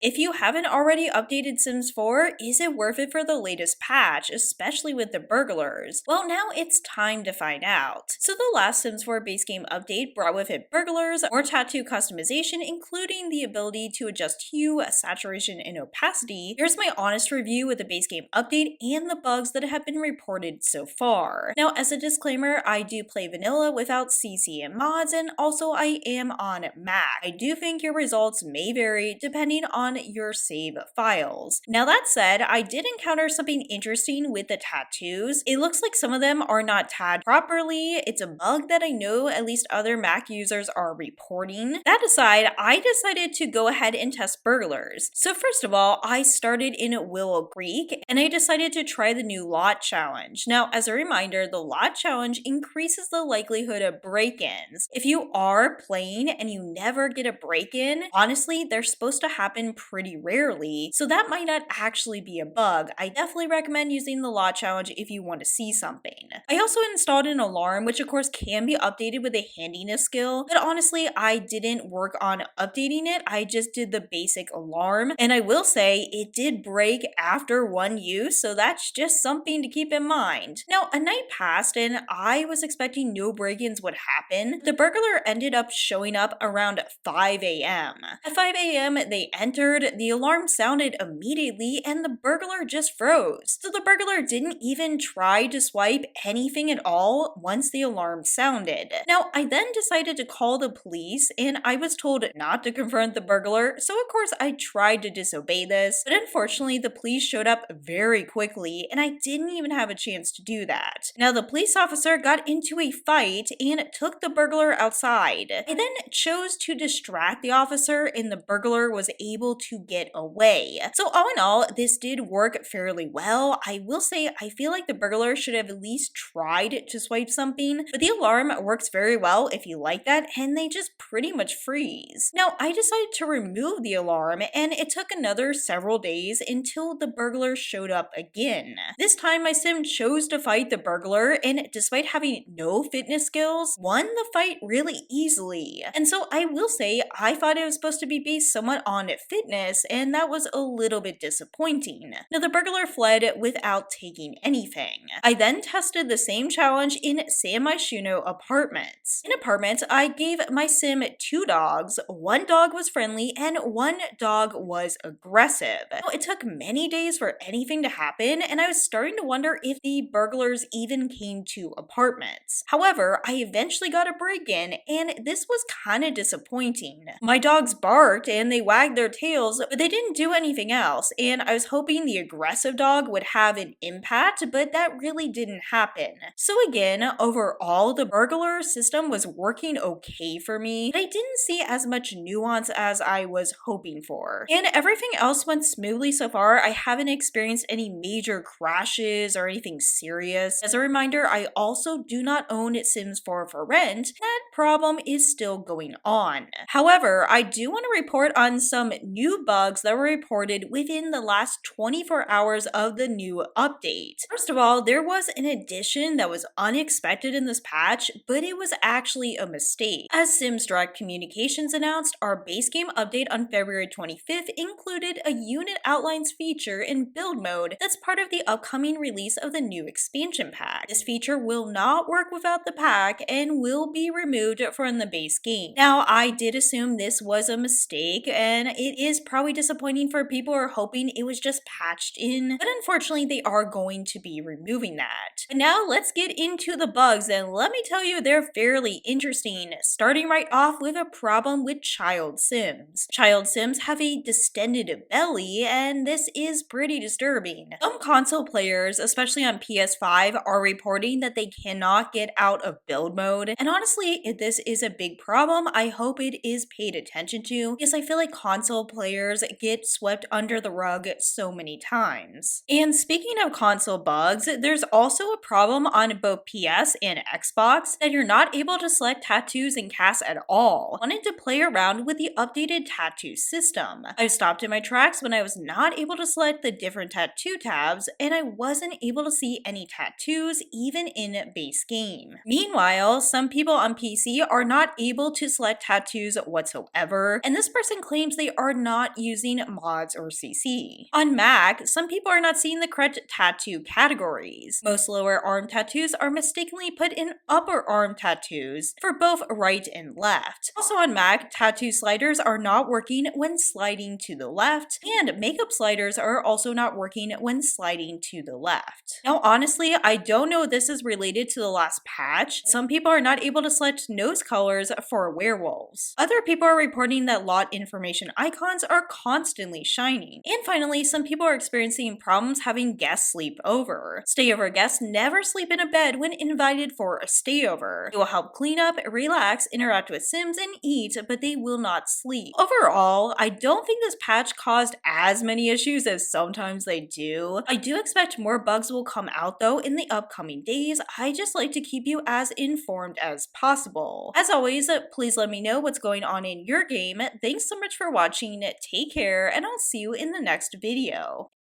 If you haven't already updated Sims 4, is it worth it for the latest patch, especially with the burglars? Well, now it's time to find out. So the last Sims 4 base game update brought with it burglars, more tattoo customization, including the ability to adjust hue, saturation, and opacity. Here's my honest review with the base game update and the bugs that have been reported so far. Now, as a disclaimer, I do play vanilla without CC and mods, and also I am on Mac. I do think your results may vary depending on your save files. Now that said, I did encounter something interesting with the tattoos. It looks like some of them are not tagged properly. It's a bug that I know at least other Mac users are reporting. That aside, I decided to go ahead and test burglars. So first of all, I started in Willow Creek and I decided to try the new lot challenge. Now, as a reminder, the lot challenge increases the likelihood of break-ins. If you are playing and you never get a break-in, honestly, they're supposed to happen pretty rarely, so that might not actually be a bug. I definitely recommend using the lot challenge if you want to see something. I also installed an alarm, which of course can be updated with a handiness skill, but honestly, I didn't work on updating it. I just did the basic alarm, and I will say it did break after one use, so that's just something to keep in mind. Now, a night passed and I was expecting no break-ins would happen. The burglar ended up showing up around 5 a.m. At 5 a.m., they entered, the alarm sounded immediately, and the burglar just froze. So the burglar didn't even try to swipe anything at all once the alarm sounded. Now, I then decided to call the police, and I was told not to confront the burglar, so of course I tried to disobey this, but unfortunately the police showed up very quickly, and I didn't even have a chance to do that. Now, the police officer got into a fight and took the burglar outside. I then chose to distract the officer, and the burglar was able to get away. So all in all, this did work fairly well. I will say I feel like the burglar should have at least tried to swipe something, but the alarm works very well if you like that, and they just pretty much freeze. Now, I decided to remove the alarm, and it took another several days until the burglar showed up again. This time, my sim chose to fight the burglar, and despite having no fitness skills, won the fight really easily. And so I will say I thought it was supposed to be based somewhat on fitness, and that was a little bit disappointing. Now, the burglar fled without taking anything. I then tested the same challenge in San Myshuno apartments. In apartments, I gave my sim 2 dogs. 1 dog was friendly and 1 dog was aggressive. Now, it took many days for anything to happen, and I was starting to wonder if the burglars even came to apartments. However, I eventually got a break-in, and this was kind of disappointing. My dogs barked and they wagged their tails, but they didn't do anything else, and I was hoping the aggressive dog would have an impact, but that really didn't happen. So again, overall, the burglar system was working okay for me, but I didn't see as much nuance as I was hoping for. And everything else went smoothly so far. I haven't experienced any major crashes or anything serious. As a reminder, I also do not own Sims 4 for rent. That problem is still going on. However, I do want to report on some new bugs that were reported within the last 24 hours of the new update. First of all, there was an addition that was unexpected in this patch, but it was actually a mistake. As Sims Direct Communications announced, our base game update on February 25th included a unit outlines feature in build mode that's part of the upcoming release of the new expansion pack. This feature will not work without the pack and will be removed from the base game. Now, I did assume this was a mistake, and it is probably disappointing for people who are hoping it was just patched in, but unfortunately they are going to be removing that. But now let's get into the bugs, and let me tell you, they're fairly interesting, starting right off with a problem with child sims. Child sims have a distended belly, and this is pretty disturbing. Some console players, especially on PS5, are reporting that they cannot get out of build mode, and honestly, if this is a big problem, I hope it is paid attention to, because I feel like console players get swept under the rug so many times. And speaking of console bugs, there's also a problem on both PS and Xbox that you're not able to select tattoos and casts at all. I wanted to play around with the updated tattoo system. I stopped in my tracks when I was not able to select the different tattoo tabs, and I wasn't able to see any tattoos even in base game. Meanwhile, some people on PC PC are not able to select tattoos whatsoever, and this person claims they are not using mods or CC. On Mac, some people are not seeing the correct tattoo categories. Most lower arm tattoos are mistakenly put in upper arm tattoos for both right and left. Also on Mac, tattoo sliders are not working when sliding to the left, and makeup sliders are also not working when sliding to the left. Now honestly, I don't know if this is related to the last patch. Some people are not able to select nose colors for werewolves. Other people are reporting that lot information icons are constantly shining. And finally, some people are experiencing problems having guests sleep over. Stayover guests never sleep in a bed when invited for a stayover. They will help clean up, relax, interact with Sims, and eat, but they will not sleep. Overall, I don't think this patch caused as many issues as sometimes they do. I do expect more bugs will come out though in the upcoming days. I just like to keep you as informed as possible. As always, please let me know what's going on in your game. Thanks so much for watching, take care, and I'll see you in the next video.